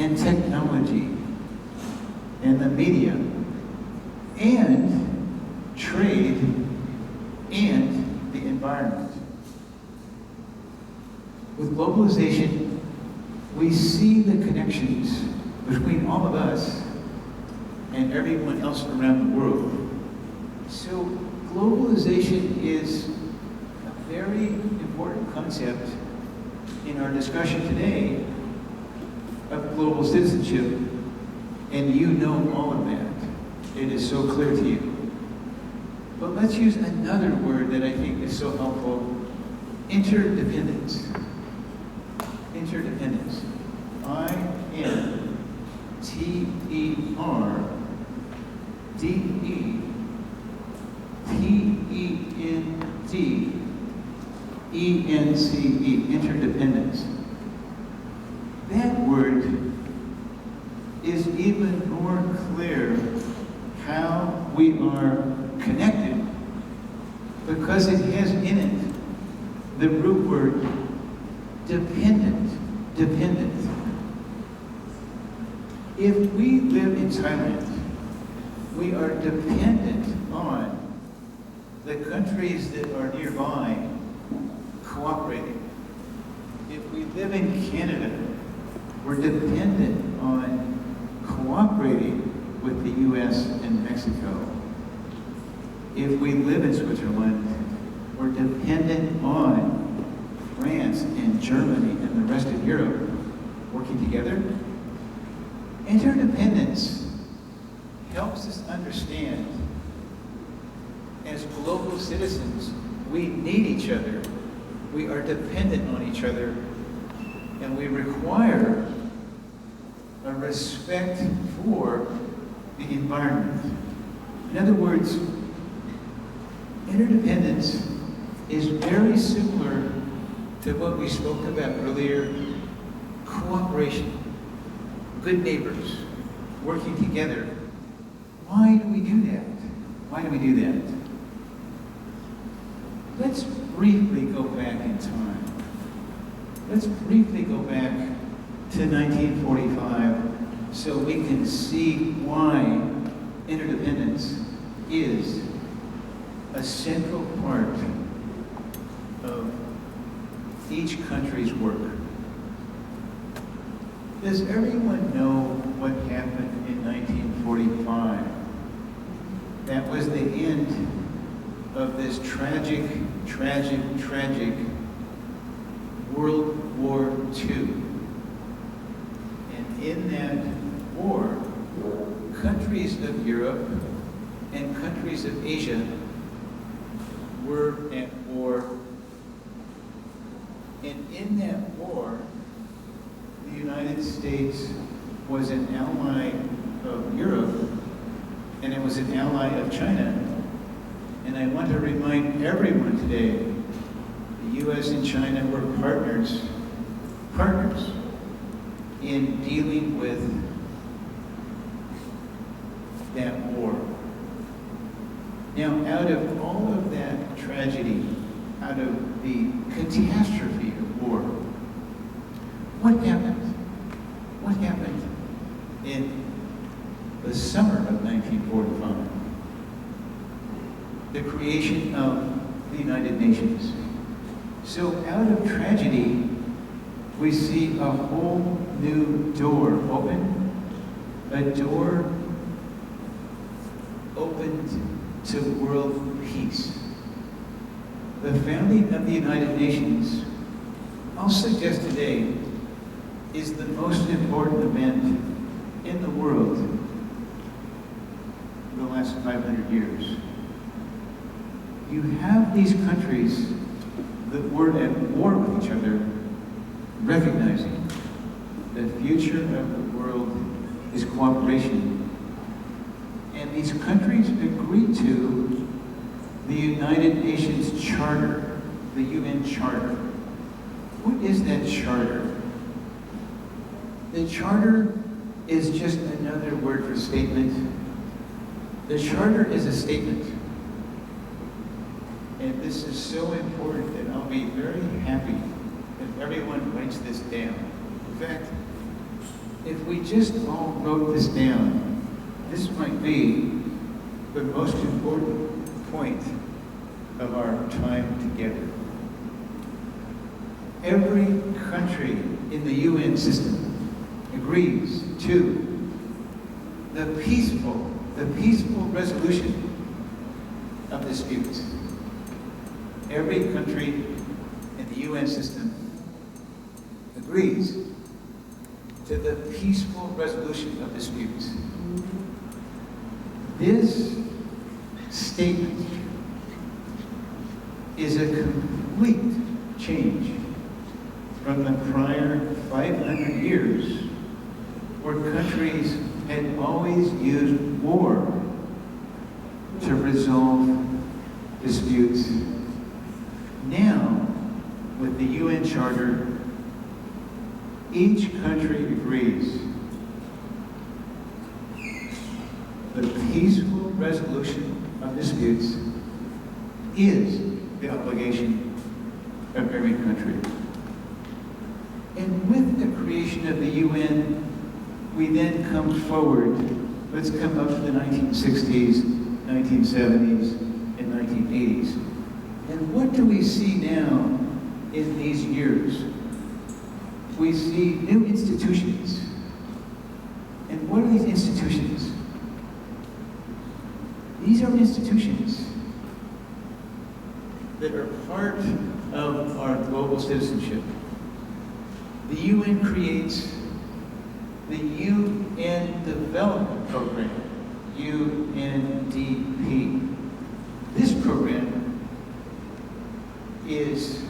and technology and the media and trade and the environment. With globalization, we see the connections between all of us and everyone else around the world. So globalization is a very important concept in our discussion today of global citizenship, and you know all of that. It is so clear to you. But let's use another word that I think is so helpful: interdependence. Interdependence. I-N-T-E-R-D-E-P-E-N-D-E-N-C-E. Interdependence. That word is even more clear how we are connected because it has in it the root word dependent. Dependent. If we live in Thailand, we are dependent on the countries that are nearby cooperating. If we live in Canada, we're dependent on cooperating with the US and Mexico. If we live in Switzerland, we're dependent on France and Germany and the rest of Europe working together. Interdependence helps us understand, as global citizens, we need each other. We are dependent on each other, and we require a respect for the environment. In other words, interdependence is very similar to what we spoke about earlier: cooperation, good neighbors, working together. Why do we do that? Why do we do that? Let's briefly go back in time. Let's briefly go back to 1945 so we can see why interdependence is a central part of each country's work. Does everyone know what happened in 1945? That was the end of this tragic World War II. And in that war, countries of Europe and countries of Asia were at war. And in that war, the United States was an ally of Europe, and it was an ally of China. And I want to remind everyone today, the US and China were partners in dealing with that war. Now, out of all of that tragedy, out of the catastrophe of war, what happened? What happened in the summer of 1945? The creation of the United Nations. So out of tragedy, we see a whole new door open, a door opened to world peace. The founding of the United Nations, I'll suggest today, is the most important event in the world in the last 500 years. You have these countries that were at war with each other, recognizing the future of the world is cooperation. And these countries agreed to the United Nations Charter, the UN Charter. What is that charter? The charter is just another word for statement. The charter is a statement. And this is so important that I'll be very happy if everyone writes this down. In fact, if we just all wrote this down, this might be the most important point of our time together. Every country in the UN system agrees to the peaceful resolution of disputes. Every country in the UN system agrees to the peaceful resolution of disputes. This statement is a complete change from the prior 500 years where countries had always used war to resolve disputes. Now, with the UN Charter, each country agrees the peaceful resolution of disputes is the obligation of every country. And with the creation of the UN, we then come forward. Let's come up to the 1960s, 1970s, and 1980s. And what do we see now in these years? We see new institutions. And what are these institutions? These are institutions that are part of our global citizenship. The UN creates the UN Development Program, UNDP. This program is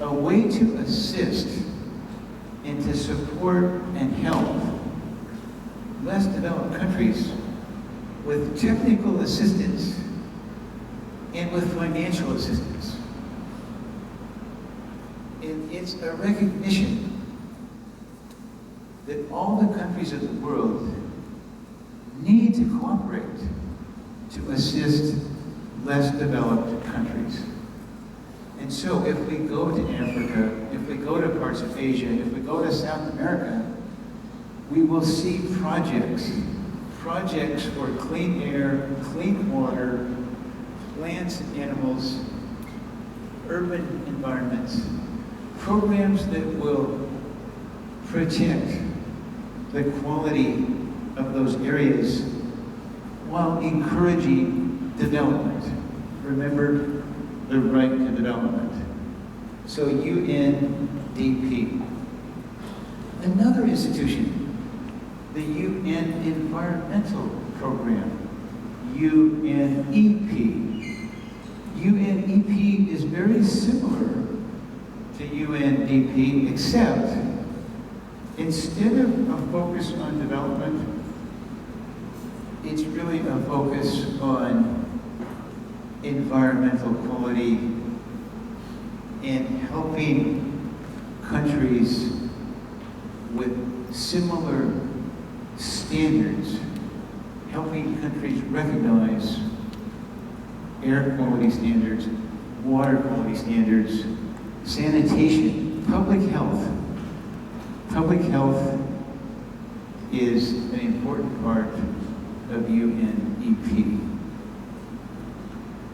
a way to assist and to support and help less developed countries with technical assistance and with financial assistance. And it's a recognition that all the countries of the world need to cooperate to assist less developed countries. And so if we go to Africa, if we go to parts of Asia, if we go to South America, we will see projects for clean air, clean water, plants and animals, urban environments, programs that will protect the quality of those areas while encouraging development. Remember the right to development. So UNDP. Another institution, the UN Environmental Program, UNEP. UNEP is very similar to UNDP, except instead of a focus on development, it's really a focus on environmental quality and helping countries with similar standards, helping countries recognize air quality standards, water quality standards, sanitation, public health. Public health is an important part of UNEP.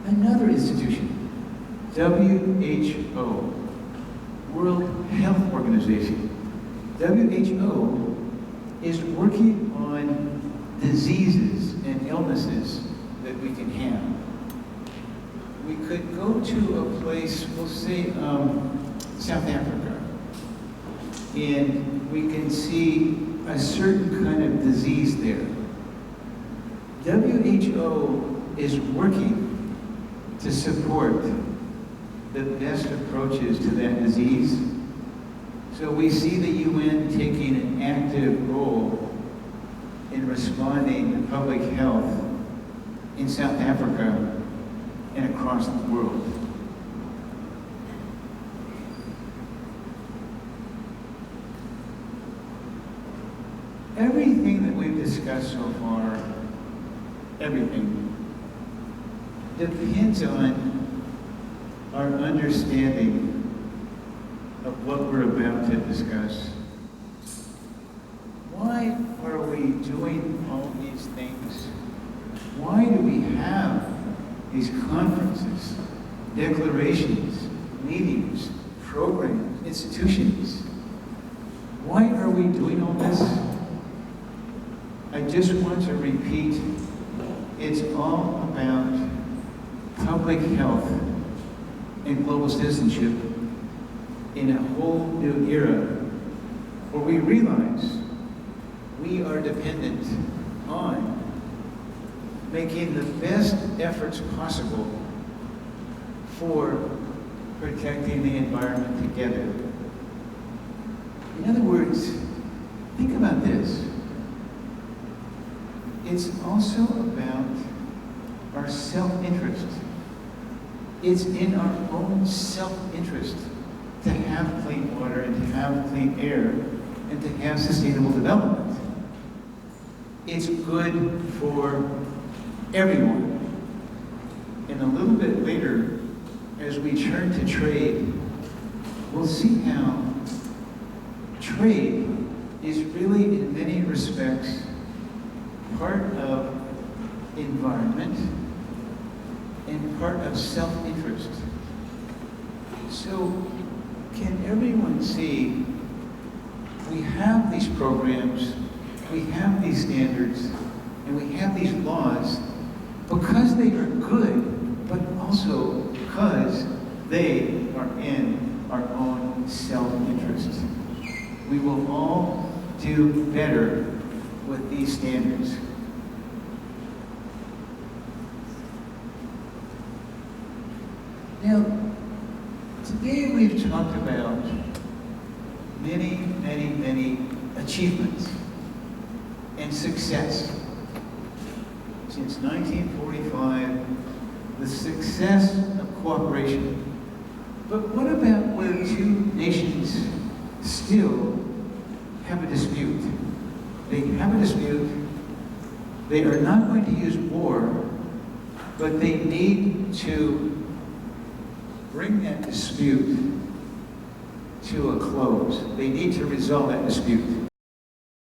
Another institution, WHO, World Health Organization. WHO is working on diseases and illnesses that we can have. We could go to a place, we'll say South Africa, and we can see a certain kind of disease there. WHO is working to support the best approaches to that disease. So we see the UN taking an active role in responding to public health in South Africa and across the world. Everything that we've discussed so far, everything, depends on our understanding of what we're about to discuss. we doing all these things? Why do we have these conferences, declarations, meetings, programs, institutions? Why are we doing all this? I just want to repeat, it's all about public health and global citizenship in a whole new era where we realize we are dependent on making the best efforts possible for protecting the environment together. In other words, think about this. It's also about our self-interest. It's in our own self-interest to have clean water and to have clean air and to have sustainable development. It's good for everyone. And a little bit later, as we turn to trade, we'll see how trade is really, in many respects, part of environment and part of self-interest. So, can everyone see we have these programs, we have these standards, and we have these laws because they are good, but also because they are in our own self-interest. We will all do better with these standards. Now, today we've talked about many achievements and success. Since 1945, the success of cooperation. But what about where two nations still have a dispute? They have a dispute. They are not going to use war, but they need to bring that dispute to a close. They need to resolve that dispute.